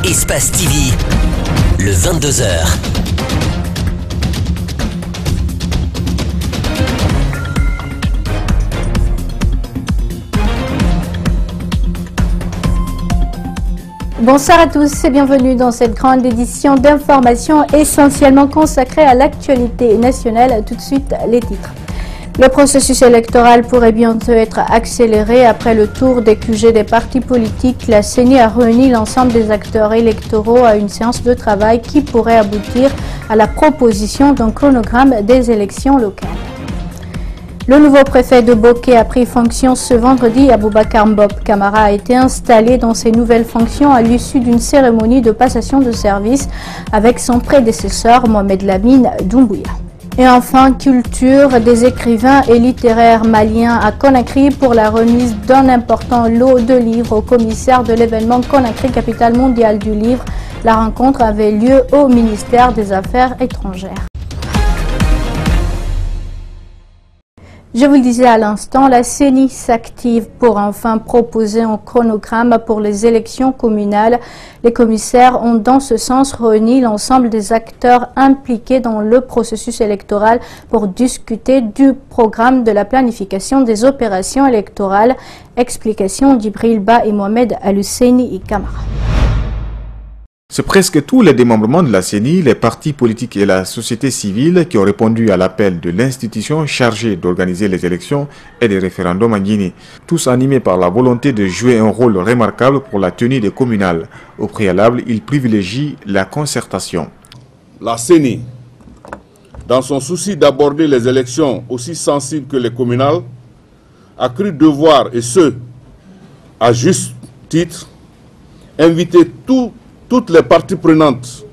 Espace TV, le 22h. Bonsoir à tous et bienvenue dans cette grande édition d'information essentiellement consacrée à l'actualité nationale. Tout de suite, les titres. Le processus électoral pourrait bientôt être accéléré après le tour des QG des partis politiques. La CENI a réuni l'ensemble des acteurs électoraux à une séance de travail qui pourrait aboutir à la proposition d'un chronogramme des élections locales. Le nouveau préfet de Boké a pris fonction ce vendredi. Aboubacar Mbop Camara a été installé dans ses nouvelles fonctions à l'issue d'une cérémonie de passation de service avec son prédécesseur Mohamed Lamine Doumbouya. Et enfin, culture, des écrivains et littéraires maliens à Conakry pour la remise d'un important lot de livres au commissaire de l'événement Conakry, capitale mondiale du livre. La rencontre avait lieu au ministère des Affaires étrangères. Je vous le disais à l'instant, la CENI s'active pour enfin proposer un chronogramme pour les élections communales. Les commissaires ont dans ce sens réuni l'ensemble des acteurs impliqués dans le processus électoral pour discuter du programme de la planification des opérations électorales. Explication d'Ibril Ba et Mohamed Al-Husseini Kamara. C'est presque tous les démembrements de la CENI, les partis politiques et la société civile qui ont répondu à l'appel de l'institution chargée d'organiser les élections et des référendums en Guinée. Tous animés par la volonté de jouer un rôle remarquable pour la tenue des communales. Au préalable, ils privilégient la concertation. La CENI, dans son souci d'aborder les élections aussi sensibles que les communales, a cru devoir, et ce, à juste titre, inviter toutes les parties prenantes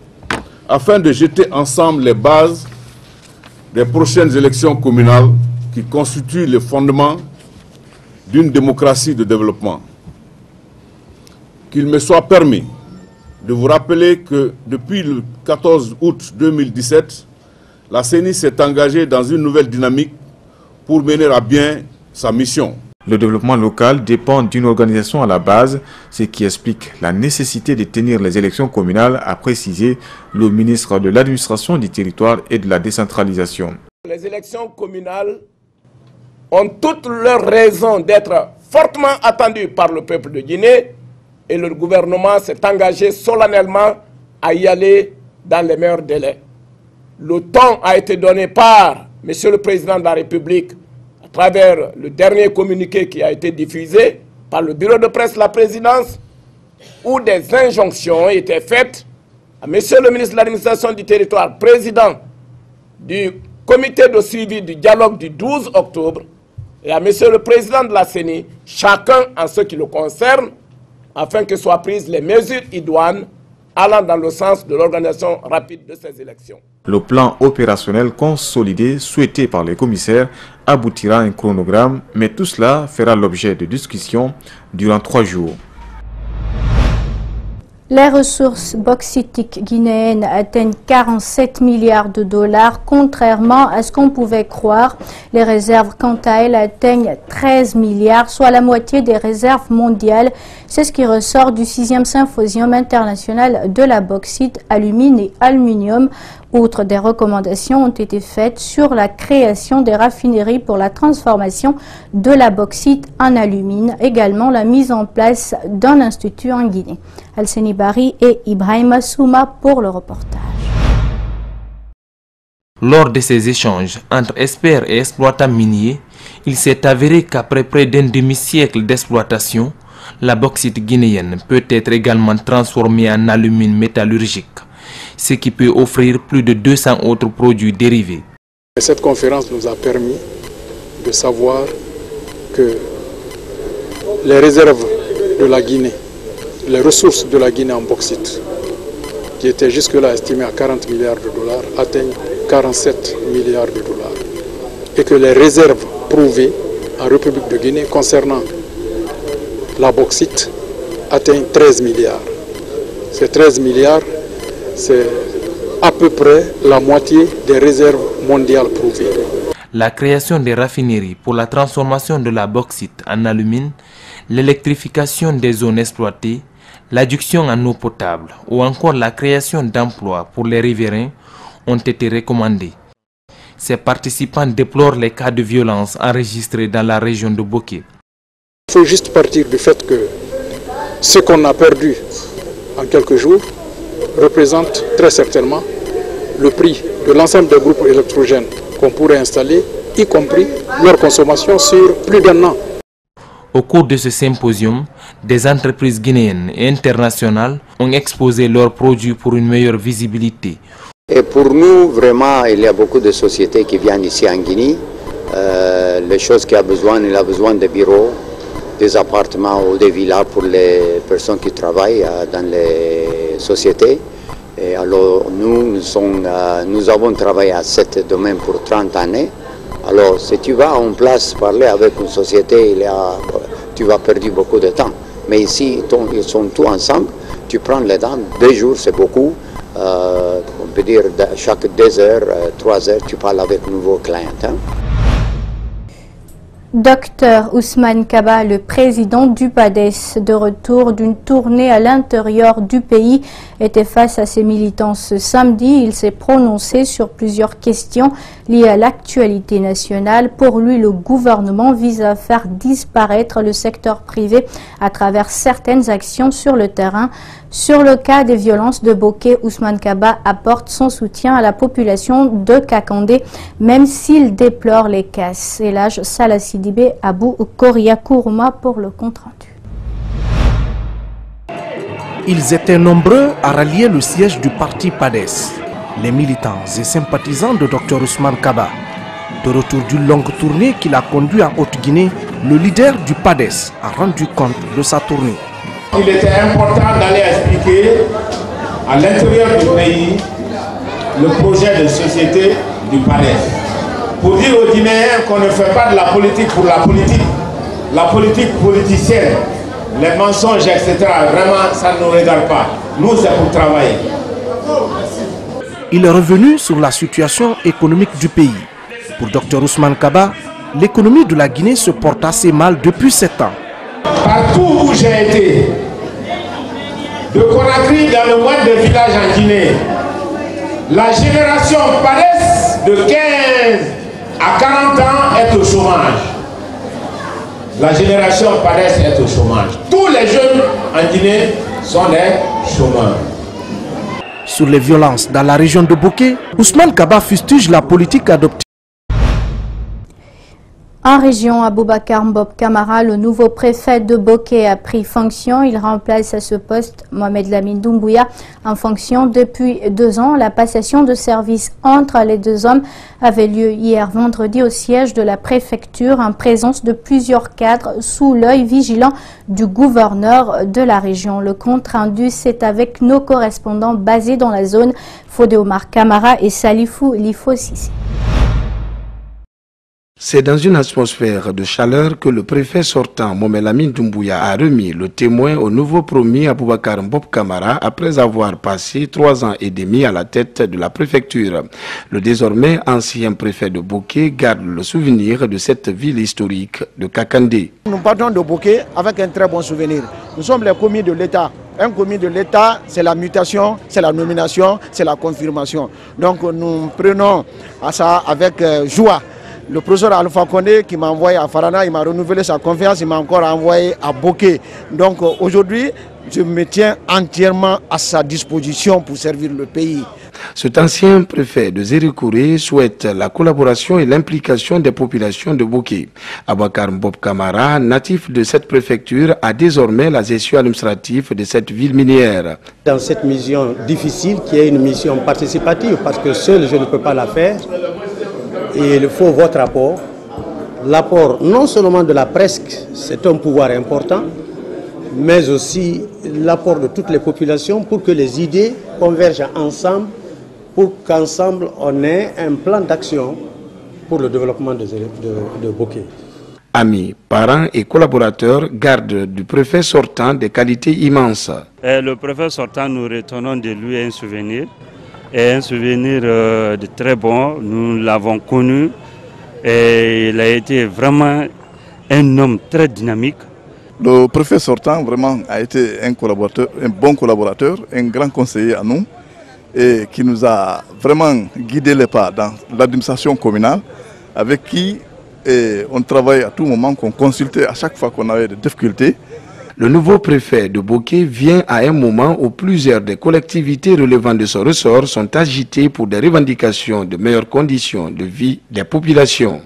afin de jeter ensemble les bases des prochaines élections communales qui constituent le fondement d'une démocratie de développement. Qu'il me soit permis de vous rappeler que depuis le 14 août 2017, la CENI s'est engagée dans une nouvelle dynamique pour mener à bien sa mission. Le développement local dépend d'une organisation à la base, ce qui explique la nécessité de tenir les élections communales, a précisé le ministre de l'Administration du territoire et de la décentralisation. Les élections communales ont toutes leurs raisons d'être fortement attendues par le peuple de Guinée et le gouvernement s'est engagé solennellement à y aller dans les meilleurs délais. Le temps a été donné par M. le Président de la République à travers le dernier communiqué qui a été diffusé par le bureau de presse de la présidence, où des injonctions ont été faites à M. le ministre de l'Administration du territoire, président du comité de suivi du dialogue du 12 octobre, et à M. le président de la CENI, chacun en ce qui le concerne, afin que soient prises les mesures idoines allant dans le sens de l'organisation rapide de ces élections. Le plan opérationnel consolidé souhaité par les commissaires aboutira à un chronogramme, mais tout cela fera l'objet de discussions durant 3 jours. Les ressources bauxitiques guinéennes atteignent 47 milliards de dollars, contrairement à ce qu'on pouvait croire. Les réserves, quant à elles, atteignent 13 milliards, soit la moitié des réserves mondiales. C'est ce qui ressort du 6e symposium international de la bauxite, alumine et aluminium. Outre des recommandations ont été faites sur la création des raffineries pour la transformation de la bauxite en alumine, également la mise en place d'un institut en Guinée. Al-Seni Bari et Ibrahim Souma pour le reportage. Lors de ces échanges entre experts et exploitants miniers, il s'est avéré qu'après près d'un demi-siècle d'exploitation, la bauxite guinéenne peut être également transformée en alumine métallurgique, ce qui peut offrir plus de 200 autres produits dérivés. Cette conférence nous a permis de savoir que les réserves de la Guinée, les ressources de la Guinée en bauxite, qui étaient jusque-là estimées à 40 milliards de dollars, atteignent 47 milliards de dollars. Et que les réserves prouvées en République de Guinée concernant la bauxite atteignent 13 milliards. Ces 13 milliards, c'est à peu près la moitié des réserves mondiales prouvées. La création des raffineries pour la transformation de la bauxite en alumine, l'électrification des zones exploitées, l'adduction en eau potable ou encore la création d'emplois pour les riverains ont été recommandés. Ces participants déplorent les cas de violence enregistrés dans la région de Boké. Il faut juste partir du fait que ce qu'on a perdu en quelques jours représente très certainement le prix de l'ensemble des groupes électrogènes qu'on pourrait installer, y compris leur consommation sur plus d'un an. Au cours de ce symposium, des entreprises guinéennes et internationales ont exposé leurs produits pour une meilleure visibilité. Et pour nous, vraiment, il y a beaucoup de sociétés qui viennent ici en Guinée. Les choses qu'il a besoin, il a besoin de bureaux, des appartements ou des villas pour les personnes qui travaillent dans les sociétés. Et alors nous avons travaillé à ce domaine pour 30 années. Alors si tu vas en place parler avec une société, tu vas perdre beaucoup de temps. Mais ici, ils sont tous ensemble, tu prends les temps, 2 jours c'est beaucoup. On peut dire chaque 2 heures, 3 heures, tu parles avec un nouveau client. Dr Ousmane Kaba, le président du PADES, de retour d'une tournée à l'intérieur du pays, était face à ses militants ce samedi. Il s'est prononcé sur plusieurs questions liées à l'actualité nationale. Pour lui, le gouvernement vise à faire disparaître le secteur privé à travers certaines actions sur le terrain. Sur le cas des violences de Boké, Ousmane Kaba apporte son soutien à la population de Kakandé, même s'il déplore les casses. Et là, Salah Sidibé Abou Koria Kourouma pour le compte-rendu. Ils étaient nombreux à rallier le siège du parti PADES, les militants et sympathisants de Dr Ousmane Kaba. De retour d'une longue tournée qu'il a conduit en Haute-Guinée, le leader du PADES a rendu compte de sa tournée. Il était important d'aller expliquer à l'intérieur du pays le projet de société du PADES. Pour dire aux Guinéens qu'on ne fait pas de la politique pour la politique politicienne, les mensonges, etc. Vraiment, ça ne nous regarde pas. Nous, c'est pour travailler. Il est revenu sur la situation économique du pays. Pour Dr Ousmane Kaba, l'économie de la Guinée se porte assez mal depuis 7 ans. Partout où j'ai été, de Conakry dans le moindre des villages en Guinée, la génération PADES de 15 à 40 ans est au chômage. La génération PADES est au chômage. Tous les jeunes en Guinée sont des chômeurs. Sur les violences dans la région de Boké, Ousmane Kaba fustige la politique adoptée. En région, Aboubakar Mbob Kamara, le nouveau préfet de Boké, a pris fonction. Il remplace à ce poste Mohamed Lamine Doumbouya en fonction depuis 2 ans. La passation de service entre les 2 hommes avait lieu hier vendredi au siège de la préfecture en présence de plusieurs cadres sous l'œil vigilant du gouverneur de la région. Le compte rendu, c'est avec nos correspondants basés dans la zone, Fodé Omar Kamara et Salifou Lifo Sissi. C'est dans une atmosphère de chaleur que le préfet sortant, Mohamed Lamine Doumbouya, a remis le témoin au nouveau promis Aboubakar Mbob Kamara après avoir passé 3 ans et demi à la tête de la préfecture. Le désormais ancien préfet de Boké garde le souvenir de cette ville historique de Kakandé. Nous partons de Boké avec un très bon souvenir. Nous sommes les commis de l'État. Un commis de l'État, c'est la mutation, c'est la nomination, c'est la confirmation. Donc nous prenons à ça avec joie. Le professeur Alpha Condé qui m'a envoyé à Farana, il m'a renouvelé sa confiance, il m'a encore envoyé à Boké. Donc aujourd'hui, je me tiens entièrement à sa disposition pour servir le pays. Cet ancien préfet de Zérikouré souhaite la collaboration et l'implication des populations de Boké. Aboubakar Mbob Kamara, natif de cette préfecture, a désormais la gestion administrative de cette ville minière. Dans cette mission difficile, qui est une mission participative, parce que seul je ne peux pas la faire, et il faut votre apport, l'apport non seulement de la presse, c'est un pouvoir important, mais aussi l'apport de toutes les populations pour que les idées convergent ensemble, pour qu'ensemble on ait un plan d'action pour le développement de Boké. Amis, parents et collaborateurs gardent du préfet sortant des qualités immenses. Le préfet sortant, nous retenons de lui un souvenir. Et un souvenir de très bon, nous l'avons connu et il a été vraiment un homme très dynamique, Le préfet sortant vraiment a été un bon collaborateur, un grand conseiller à nous et qui nous a vraiment guidé les pas dans l'administration communale avec qui on travaille à tout moment, qu'on consultait à chaque fois qu'on avait des difficultés. Le nouveau préfet de Boké vient à un moment où plusieurs des collectivités relevant de son ressort sont agitées pour des revendications de meilleures conditions de vie des populations.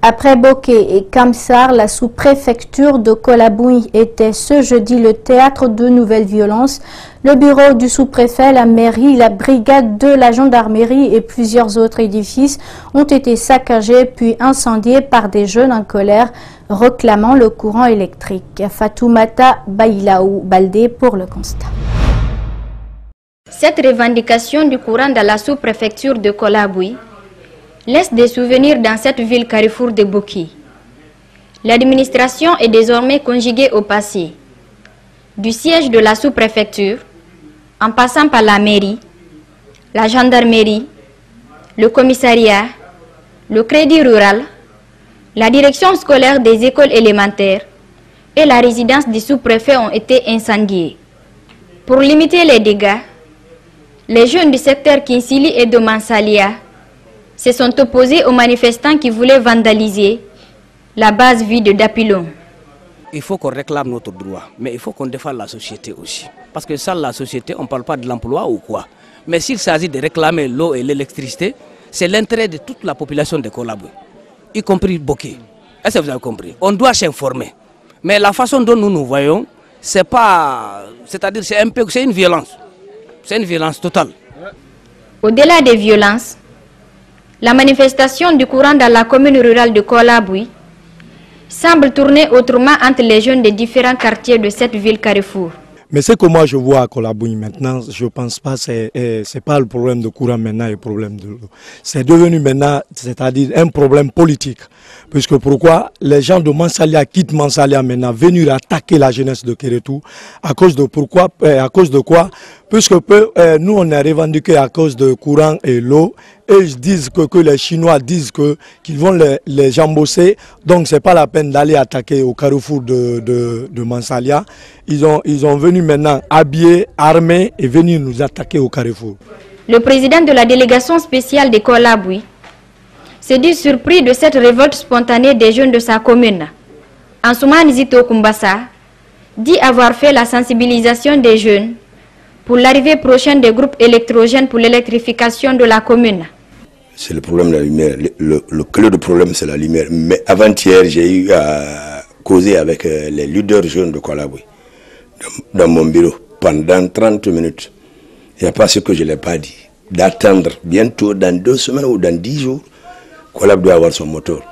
Après Boké et Kamsar, la sous-préfecture de Kolaboui était ce jeudi le théâtre de nouvelles violences. Le bureau du sous-préfet, la mairie, la brigade de la gendarmerie et plusieurs autres édifices ont été saccagés puis incendiés par des jeunes en colère réclamant le courant électrique. Fatoumata Bailaou Baldé pour le constat. Cette revendication du courant dans la sous-préfecture de Kolaboui laisse des souvenirs dans cette ville carrefour de Boké. L'administration est désormais conjuguée au passé. Du siège de la sous-préfecture, en passant par la mairie, la gendarmerie, le commissariat, le crédit rural, la direction scolaire des écoles élémentaires et la résidence des sous-préfets ont été incendiés. Pour limiter les dégâts, les jeunes du secteur Kinsili et de Mansalia se sont opposés aux manifestants qui voulaient vandaliser la base vide d'Apilon. Il faut qu'on réclame notre droit, mais il faut qu'on défende la société aussi. Parce que sans la société, on ne parle pas de l'emploi ou quoi. Mais s'il s'agit de réclamer l'eau et l'électricité, c'est l'intérêt de toute la population de Kolaboui, y compris Boké. Est-ce que vous avez compris? On doit s'informer. Mais la façon dont nous nous voyons, c'est pas... C'est-à-dire c'est une violence. C'est une violence totale. Au-delà des violences, la manifestation du courant dans la commune rurale de Kolaboui semble tourner autrement entre les jeunes des différents quartiers de cette ville carrefour. Mais ce que moi je vois à Kolaboui maintenant, je ne pense pas que ce n'est pas le problème de courant maintenant et le problème de l'eau. C'est devenu maintenant, c'est-à-dire un problème politique. Puisque pourquoi les gens de Mansalia quittent Mansalia maintenant, venir attaquer la jeunesse de Kérétou, à cause de quoi? Puisque nous on est revendiqué à cause de courant et l'eau, et ils disent que les Chinois disent qu'ils vont les embosser, donc ce n'est pas la peine d'aller attaquer au carrefour de Mansalia. Ils ont venu maintenant habillés, armés et venir nous attaquer au carrefour. Le président de la délégation spéciale de Kolaboui s'est dit surpris de cette révolte spontanée des jeunes de sa commune. Ansoumane Zito Kumbassa dit avoir fait la sensibilisation des jeunes pour l'arrivée prochaine des groupes électrogènes pour l'électrification de la commune. C'est le problème de la lumière. Le clé du problème, c'est la lumière. Mais avant-hier, j'ai eu à causer avec les leaders jeunes de Kolaboui dans mon bureau pendant 30 minutes. Il n'y a pas ce que je ne l'ai pas dit. D'attendre bientôt, dans 2 semaines ou dans 10 jours, Kolaboui doit avoir son moteur,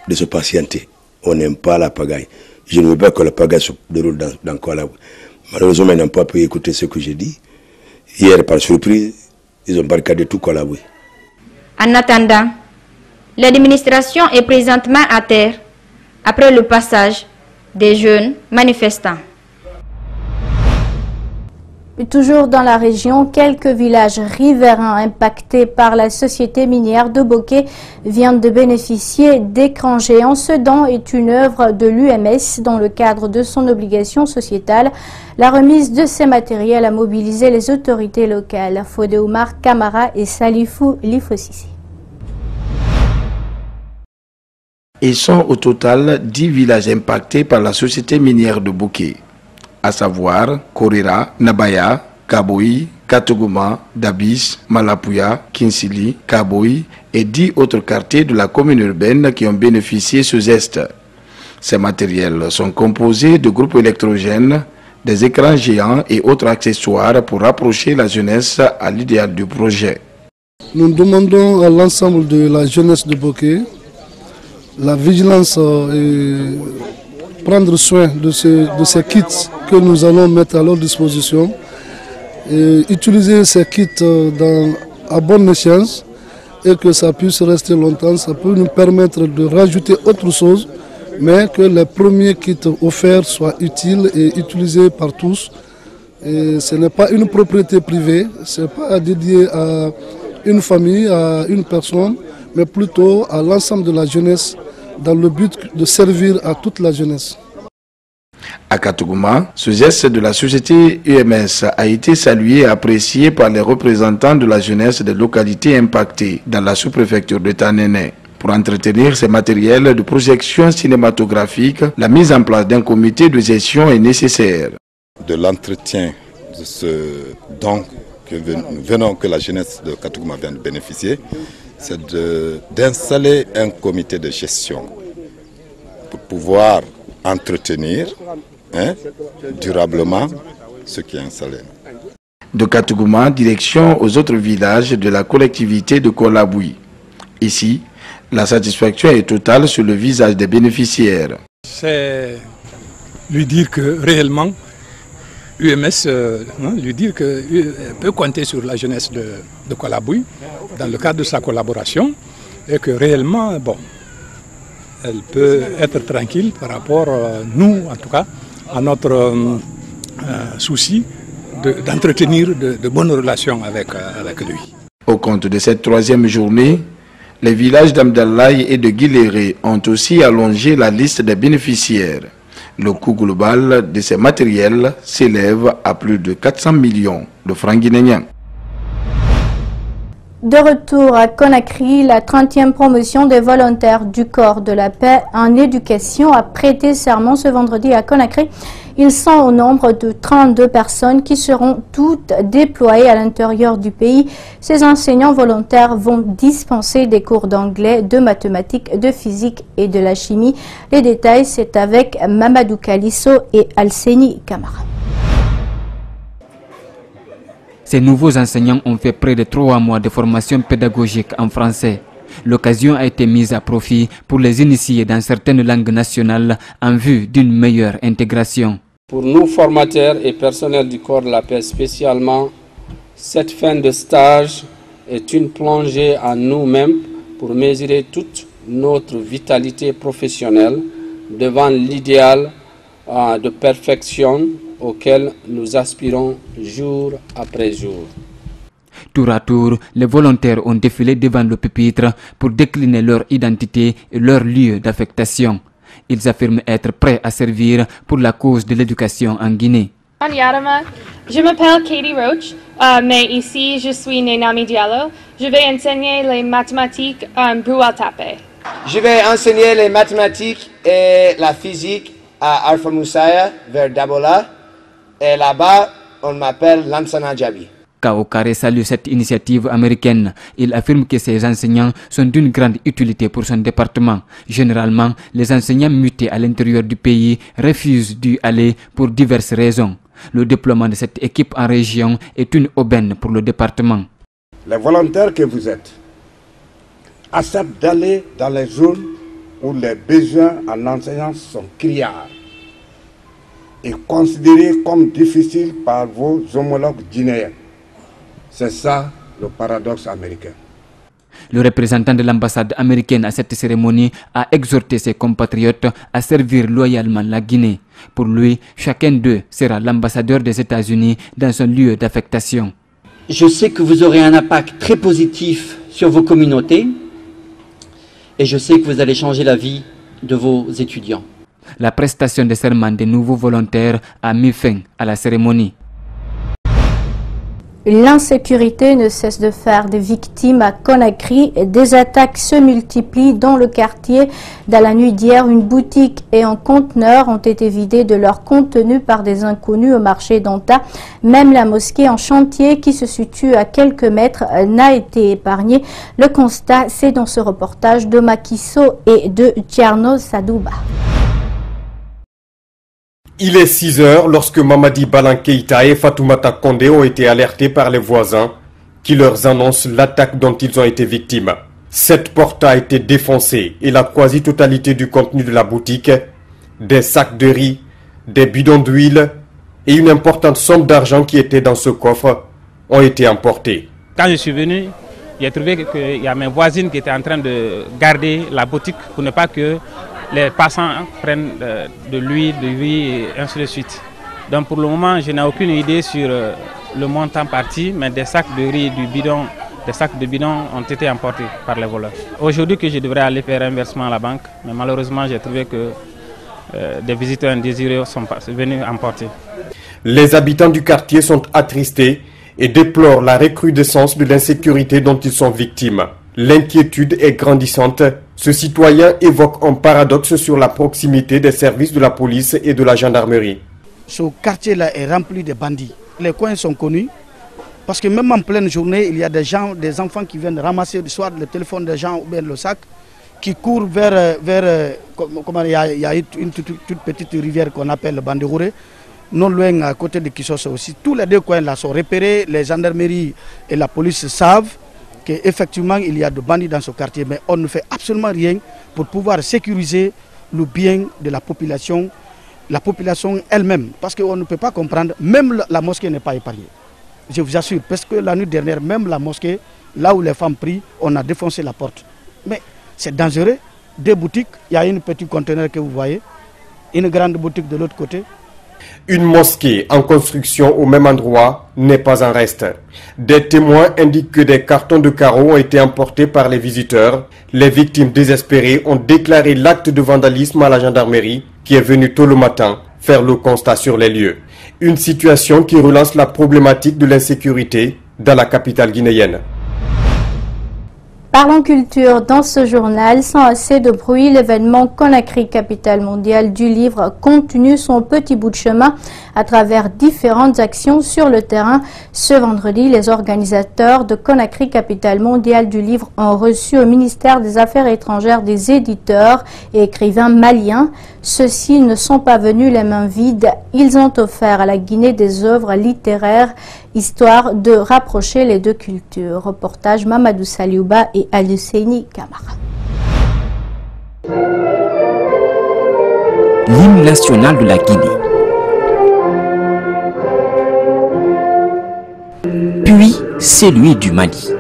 de se patienter. On n'aime pas la pagaille. Je ne veux pas que la pagaille se déroule dans Kolaboui. Malheureusement, ils n'ont pas pu écouter ce que j'ai dit. Hier, par surprise, ils ont barricadé tout Kolaboui. En attendant, l'administration est présentement à terre après le passage des jeunes manifestants. Toujours dans la région, quelques villages riverains impactés par la société minière de Boké viennent de bénéficier d'écrans géants. Ce don est une œuvre de l'UMS dans le cadre de son obligation sociétale. La remise de ces matériels a mobilisé les autorités locales. Fodé Oumar Kamara et Salifou Lifosisi. Ils sont au total 10 villages impactés par la société minière de Boké, à savoir Korera, Nabaya, Kaboui, Katogouma, Dabis, Malapouya, Kinsili, Kaboui et 10 autres quartiers de la commune urbaine qui ont bénéficié de ce geste. Ces matériels sont composés de groupes électrogènes, des écrans géants et autres accessoires pour rapprocher la jeunesse à l'idéal du projet. Nous demandons à l'ensemble de la jeunesse de Boké la vigilance et prendre soin de ces kits que nous allons mettre à leur disposition et utiliser ces kits à bonne échéance et que ça puisse rester longtemps. Ça peut nous permettre de rajouter autre chose, mais que les premiers kits offerts soient utiles et utilisés par tous. Et ce n'est pas une propriété privée, ce n'est pas dédié à une famille, à une personne, mais plutôt à l'ensemble de la jeunesse dans le but de servir à toute la jeunesse. À Katouguma, ce geste de la société UMS a été salué et apprécié par les représentants de la jeunesse des localités impactées dans la sous-préfecture de Tanene. Pour entretenir ces matériels de projection cinématographique, la mise en place d'un comité de gestion est nécessaire. De l'entretien de ce don que la jeunesse de Katouguma vient de bénéficier, c'est d'installer un comité de gestion pour pouvoir entretenir durablement ce qui est installé. De Katouguma, direction aux autres villages de la collectivité de Kolaboui. Ici, la satisfaction est totale sur le visage des bénéficiaires. C'est lui dire que réellement, UMS, lui dire qu'elle peut compter sur la jeunesse de Kolaboui dans le cadre de sa collaboration et que réellement, bon, elle peut être tranquille par rapport, nous en tout cas, à notre souci d'entretenir de bonnes relations avec lui. Au compte de cette troisième journée, les villages d'Amdallaï et de Guiléré ont aussi allongé la liste des bénéficiaires. Le coût global de ces matériels s'élève à plus de 400 millions de francs guinéens. De retour à Conakry, la 30e promotion des volontaires du corps de la paix en éducation a prêté serment ce vendredi à Conakry. Ils sont au nombre de 32 personnes qui seront toutes déployées à l'intérieur du pays. Ces enseignants volontaires vont dispenser des cours d'anglais, de mathématiques, de physique et de la chimie. Les détails, c'est avec Mamadou Kalisso et Alseni Kamara. Ces nouveaux enseignants ont fait près de 3 mois de formation pédagogique en français. L'occasion a été mise à profit pour les initier dans certaines langues nationales en vue d'une meilleure intégration. Pour nous, formateurs et personnels du corps de la paix spécialement, cette fin de stage est une plongée en nous-mêmes pour mesurer toute notre vitalité professionnelle devant l'idéal de perfection auquel nous aspirons jour après jour. Tour à tour, les volontaires ont défilé devant le pupitre pour décliner leur identité et leur lieu d'affectation. Ils affirment être prêts à servir pour la cause de l'éducation en Guinée. Je m'appelle Katie Roach, mais ici je suis Nenami Diallo. Je vais enseigner les mathématiques à Broualtapé. Je vais enseigner les mathématiques et la physique à Alpha Moussaya vers Dabola. Et là-bas, on m'appelle Lansana Djabi. Kao Kare salue cette initiative américaine. Il affirme que ces enseignants sont d'une grande utilité pour son département. Généralement, les enseignants mutés à l'intérieur du pays refusent d'y aller pour diverses raisons. Le déploiement de cette équipe en région est une aubaine pour le département. Les volontaires que vous êtes acceptent d'aller dans les zones où les besoins en enseignants sont criards et considérés comme difficiles par vos homologues guinéens. C'est ça le paradoxe américain. Le représentant de l'ambassade américaine à cette cérémonie a exhorté ses compatriotes à servir loyalement la Guinée. Pour lui, chacun d'eux sera l'ambassadeur des États-Unis dans son lieu d'affectation. Je sais que vous aurez un impact très positif sur vos communautés et je sais que vous allez changer la vie de vos étudiants. La prestation de serment des nouveaux volontaires a mis fin à la cérémonie. L'insécurité ne cesse de faire des victimes à Conakry. Des attaques se multiplient dans le quartier. Dans la nuit d'hier, une boutique et un conteneur ont été vidés de leur contenu par des inconnus au marché d'Anta. Même la mosquée en chantier qui se situe à quelques mètres n'a été épargnée. Le constat, c'est dans ce reportage de Makiso et de Tcherno Sadouba. Il est 6 heures lorsque Mamadi Balan Keïta et Fatoumata Kondé ont été alertés par les voisins qui leur annoncent l'attaque dont ils ont été victimes. Cette porte a été défoncée et la quasi-totalité du contenu de la boutique, des sacs de riz, des bidons d'huile et une importante somme d'argent qui était dans ce coffre ont été emportés. Quand je suis venu, j'ai trouvé qu'il y a mes voisines qui étaient en train de garder la boutique pour ne pas que les passants prennent de l'huile, de riz et ainsi de suite. Donc pour le moment, je n'ai aucune idée sur le montant parti, mais des sacs de riz, du bidon des sacs de bidons ont été emportés par les voleurs. Aujourd'hui que je devrais aller faire un versement à la banque, mais malheureusement j'ai trouvé que des visiteurs indésirés sont venus emporter. Les habitants du quartier sont attristés et déplorent la recrudescence de l'insécurité dont ils sont victimes. L'inquiétude est grandissante. Ce citoyen évoque un paradoxe sur la proximité des services de la police et de la gendarmerie. Ce quartier-là est rempli de bandits. Les coins sont connus parce que même en pleine journée, il y a des enfants qui viennent ramasser soit le téléphone des gens ou bien le sac, qui courent vers il y a une toute petite rivière qu'on appelle le Banderouré, non loin à côté de Kissoso aussi. Tous les deux coins là sont repérés, les gendarmeries et la police savent qu'effectivement il y a de bandits dans ce quartier, mais on ne fait absolument rien pour pouvoir sécuriser le bien de la population elle-même, parce qu'on ne peut pas comprendre, même la mosquée n'est pas épargnée. Je vous assure, parce que la nuit dernière, même la mosquée, là où les femmes prient, on a défoncé la porte. Mais c'est dangereux. Des boutiques, il y a une petite conteneur que vous voyez, une grande boutique de l'autre côté. Une mosquée en construction au même endroit n'est pas en reste. Des témoins indiquent que des cartons de carreaux ont été emportés par les visiteurs. Les victimes désespérées ont déclaré l'acte de vandalisme à la gendarmerie qui est venue tôt le matin faire le constat sur les lieux. Une situation qui relance la problématique de l'insécurité dans la capitale guinéenne. Parlons culture dans ce journal. Sans assez de bruit, l'événement Conakry, capitale mondiale du livre, continue son petit bout de chemin à travers différentes actions sur le terrain. Ce vendredi, les organisateurs de Conakry, capitale mondiale du livre, ont reçu au ministère des Affaires étrangères des éditeurs et écrivains maliens. Ceux-ci ne sont pas venus les mains vides. Ils ont offert à la Guinée des œuvres littéraires, histoire de rapprocher les deux cultures. Reportage Mamadou Saliouba et Alusseini Kamara. L'hymne national de la Guinée. Puis celui du Mali.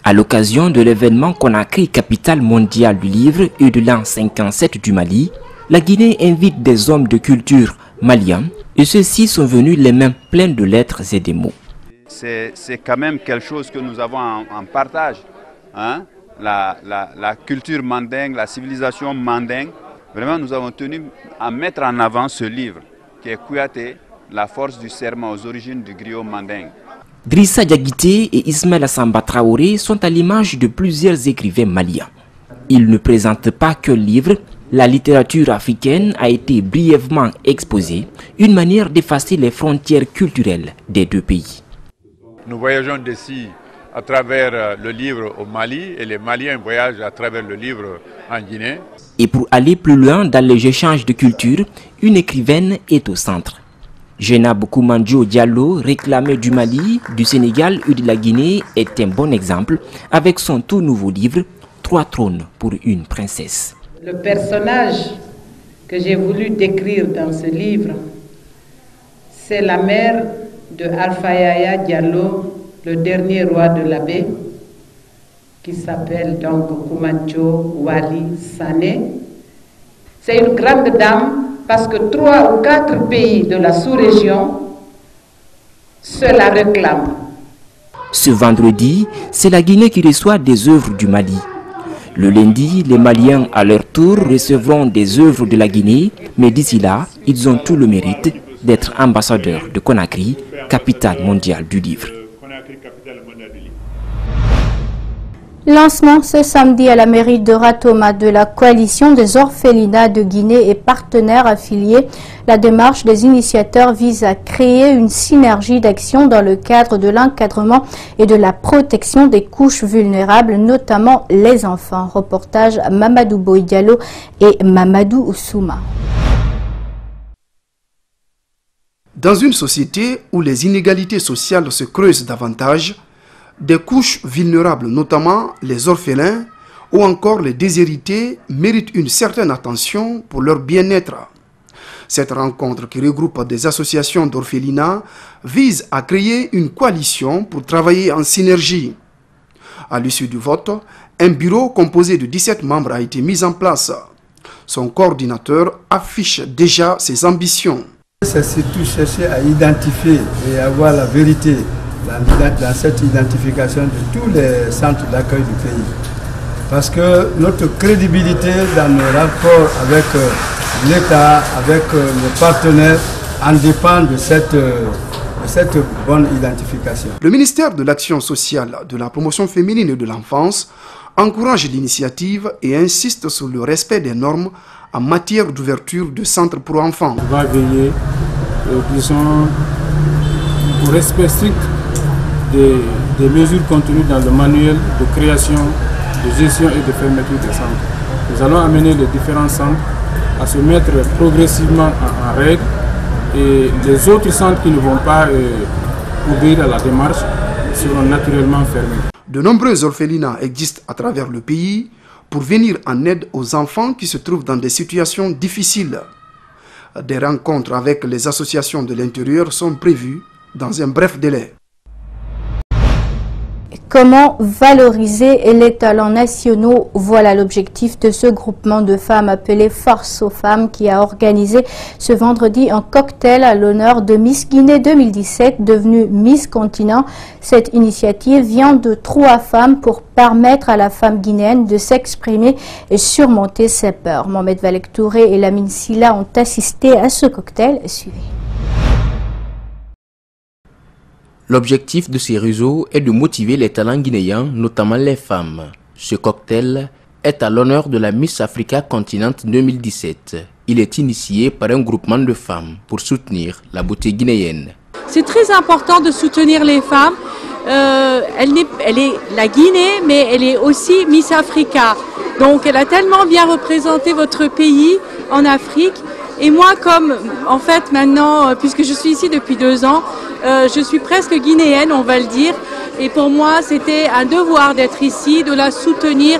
À l'occasion de l'événement Conakry, capitale mondiale du livre et de l'an 57 du Mali, la Guinée invite des hommes de culture maliens et ceux-ci sont venus les mains pleines de lettres et des mots. C'est quand même quelque chose que nous avons en partage. Hein? La culture mandingue, la civilisation mandingue. Vraiment, nous avons tenu à mettre en avant ce livre qui est Kouyaté, la force du serment aux origines du griot mandingue. Drissa Diakité et Ismaël Assamba Traoré sont à l'image de plusieurs écrivains maliens. Ils ne présentent pas qu'un livre. La littérature africaine a été brièvement exposée, une manière d'effacer les frontières culturelles des deux pays. Nous voyageons d'ici à travers le livre au Mali et les Maliens voyagent à travers le livre en Guinée. Et pour aller plus loin dans les échanges de culture, une écrivaine est au centre. Jenab Koumandio Diallo, réclamée du Mali, du Sénégal et de la Guinée, est un bon exemple avec son tout nouveau livre « 3 trônes pour une princesse ». Le personnage que j'ai voulu décrire dans ce livre, c'est la mère de Alpha Yaya Diallo, le dernier roi de la baie, qui s'appelle donc Koumandio Wali Sané. C'est une grande dame parce que 3 ou 4 pays de la sous-région se la réclament. Ce vendredi, c'est la Guinée qui reçoit des œuvres du Mali. Le lundi, les Maliens à leur tour recevront des œuvres de la Guinée, mais d'ici là, ils ont tout le mérite d'être ambassadeurs de Conakry, capitale mondiale du livre. Lancement ce samedi à la mairie de Ratoma de la coalition des orphelinats de Guinée et partenaires affiliés. La démarche des initiateurs vise à créer une synergie d'action dans le cadre de l'encadrement et de la protection des couches vulnérables, notamment les enfants. Reportage Mamadou Boy-Diallo et Mamadou Oussouma. Dans une société où les inégalités sociales se creusent davantage, des couches vulnérables, notamment les orphelins ou encore les déshérités, méritent une certaine attention pour leur bien-être. Cette rencontre qui regroupe des associations d'orphelinats vise à créer une coalition pour travailler en synergie. À l'issue du vote, un bureau composé de 17 membres a été mis en place. Son coordinateur affiche déjà ses ambitions. C'est surtout chercher à identifier et avoir la vérité dans cette identification de tous les centres d'accueil du pays. Parce que notre crédibilité dans nos rapports avec l'État, avec nos partenaires, en dépend de cette bonne identification. Le ministère de l'Action sociale, de la promotion féminine et de l'enfance encourage l'initiative et insiste sur le respect des normes en matière d'ouverture de centres pour enfants. On va veiller au respect strict des mesures contenues dans le manuel de création, de gestion et de fermeture des centres. Nous allons amener les différents centres à se mettre progressivement en règle et les autres centres qui ne vont pas obéir à la démarche seront naturellement fermés. De nombreux orphelinats existent à travers le pays pour venir en aide aux enfants qui se trouvent dans des situations difficiles. Des rencontres avec les associations de l'intérieur sont prévues dans un bref délai. Comment valoriser les talents nationaux? Voilà l'objectif de ce groupement de femmes appelé Force aux femmes qui a organisé ce vendredi un cocktail à l'honneur de Miss Guinée 2017 devenue Miss Continent. Cette initiative vient de 3 femmes pour permettre à la femme guinéenne de s'exprimer et surmonter ses peurs. Mohamed Valek Touré et Lamine Silla ont assisté à ce cocktail. Suivez. L'objectif de ces réseaux est de motiver les talents guinéens, notamment les femmes. Ce cocktail est à l'honneur de la Miss Africa Continent 2017. Il est initié par un groupement de femmes pour soutenir la beauté guinéenne. C'est très important de soutenir les femmes. Elle est la Guinée, mais elle est aussi Miss Africa. Donc elle a tellement bien représenté votre pays en Afrique. Et moi, comme en fait maintenant, puisque je suis ici depuis 2 ans, je suis presque guinéenne, on va le dire. Et pour moi, c'était un devoir d'être ici, de la soutenir.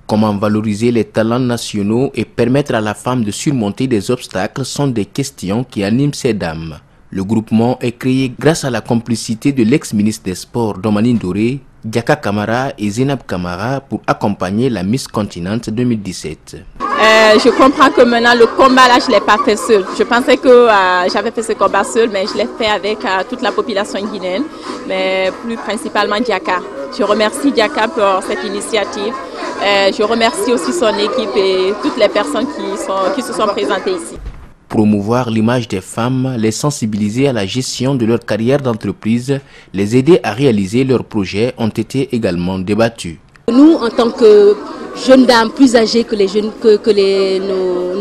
Comment valoriser les talents nationaux et permettre à la femme de surmonter des obstacles sont des questions qui animent ces dames. Le groupement est créé grâce à la complicité de l'ex-ministre des Sports Domanine Doré, Diaka Kamara et Zenab Kamara pour accompagner la Miss Continent 2017. Je comprends que maintenant le combat là je ne l'ai pas fait seul. Je pensais que j'avais fait ce combat seul, mais je l'ai fait avec toute la population guinéenne, mais plus principalement Diaka. Je remercie Diaka pour cette initiative. Je remercie aussi son équipe et toutes les personnes qui se sont présentées ici. Promouvoir l'image des femmes, les sensibiliser à la gestion de leur carrière d'entreprise, les aider à réaliser leurs projets ont été également débattus. Nous, en tant que jeunes dames plus âgées que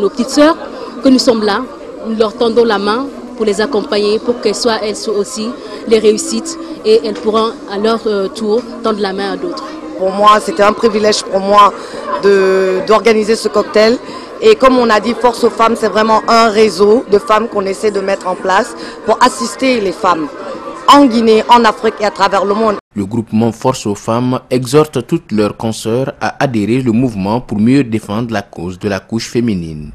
nos petites sœurs, que nous sommes là, nous leur tendons la main pour les accompagner, pour qu'elles soient aussi les réussites et elles pourront à leur tour tendre la main à d'autres. Pour moi, c'était un privilège pour moi d'organiser ce cocktail. Et comme on a dit, Force aux femmes, c'est vraiment un réseau de femmes qu'on essaie de mettre en place pour assister les femmes en Guinée, en Afrique et à travers le monde. Le groupement Force aux femmes exhorte toutes leurs consoeurs à adhérer au mouvement pour mieux défendre la cause de la couche féminine.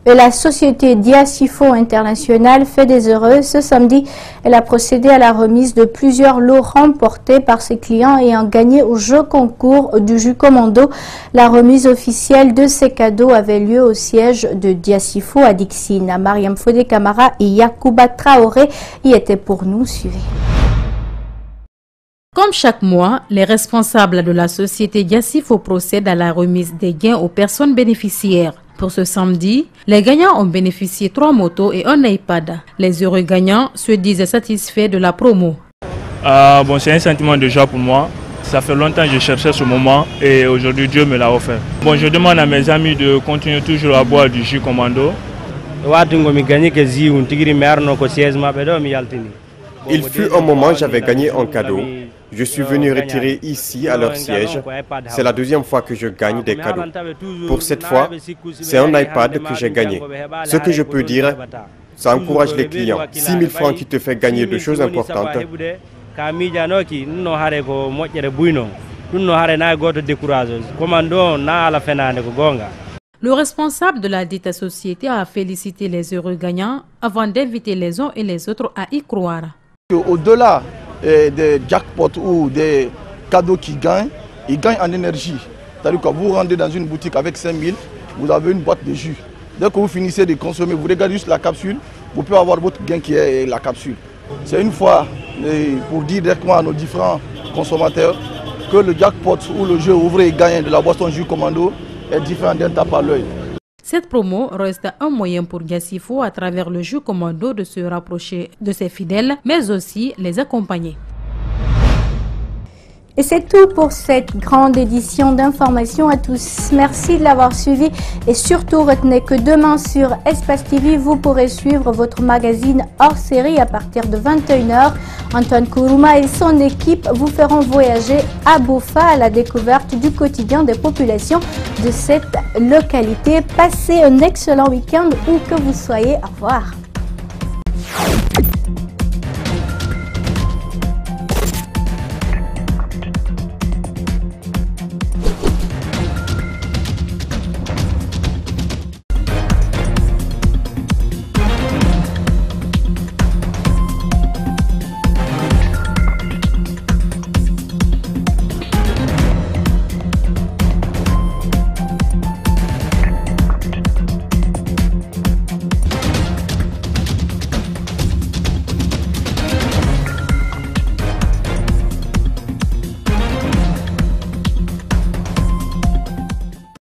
Et la société Diacifo International fait des heureux. Ce samedi, elle a procédé à la remise de plusieurs lots remportés par ses clients ayant gagné au jeu concours du jus commando. La remise officielle de ces cadeaux avait lieu au siège de Diacifo à Dixine. Mariam Fodé Camara et Yacouba Traoré y étaient pour nous. Suivez. Comme chaque mois, les responsables de la société Diacifo procèdent à la remise des gains aux personnes bénéficiaires. Pour ce samedi, les gagnants ont bénéficié 3 motos et un iPad. Les heureux gagnants se disent satisfaits de la promo. C'est un sentiment de joie pour moi. Ça fait longtemps que je cherchais ce moment et aujourd'hui Dieu me l'a offert. Je demande à mes amis de continuer toujours à boire du jus commando. Il fut un moment, j'avais gagné un cadeau. Je suis venu retirer ici à leur siège. C'est la 2e fois que je gagne des cadeaux. Pour cette fois, c'est un iPad que j'ai gagné. Ce que je peux dire, ça encourage les clients. 6 000 francs qui te fait gagner de choses importantes. Le responsable de la dite société a félicité les heureux gagnants avant d'inviter les uns et les autres à y croire. Au-delà des jackpots ou des cadeaux qu'ils gagnent, ils gagnent en énergie. C'est-à-dire que vous rendez dans une boutique avec 5 000, vous avez une boîte de jus. Dès que vous finissez de consommer, vous regardez juste la capsule, vous pouvez avoir votre gain qui est la capsule. C'est une fois pour dire directement à nos différents consommateurs que le jackpot ou le jeu ouvré et gagnant de la boisson jus commando est différent d'un tape à l'œil. Cette promo reste un moyen pour Diassifo à travers le jeu commando de se rapprocher de ses fidèles, mais aussi les accompagner. Et c'est tout pour cette grande édition d'information à tous. Merci de l'avoir suivi et surtout retenez que demain sur Espace TV, vous pourrez suivre votre magazine hors série à partir de 21h. Antoine Kourouma et son équipe vous feront voyager à Bofa à la découverte du quotidien des populations de cette localité. Passez un excellent week-end où que vous soyez. Au revoir.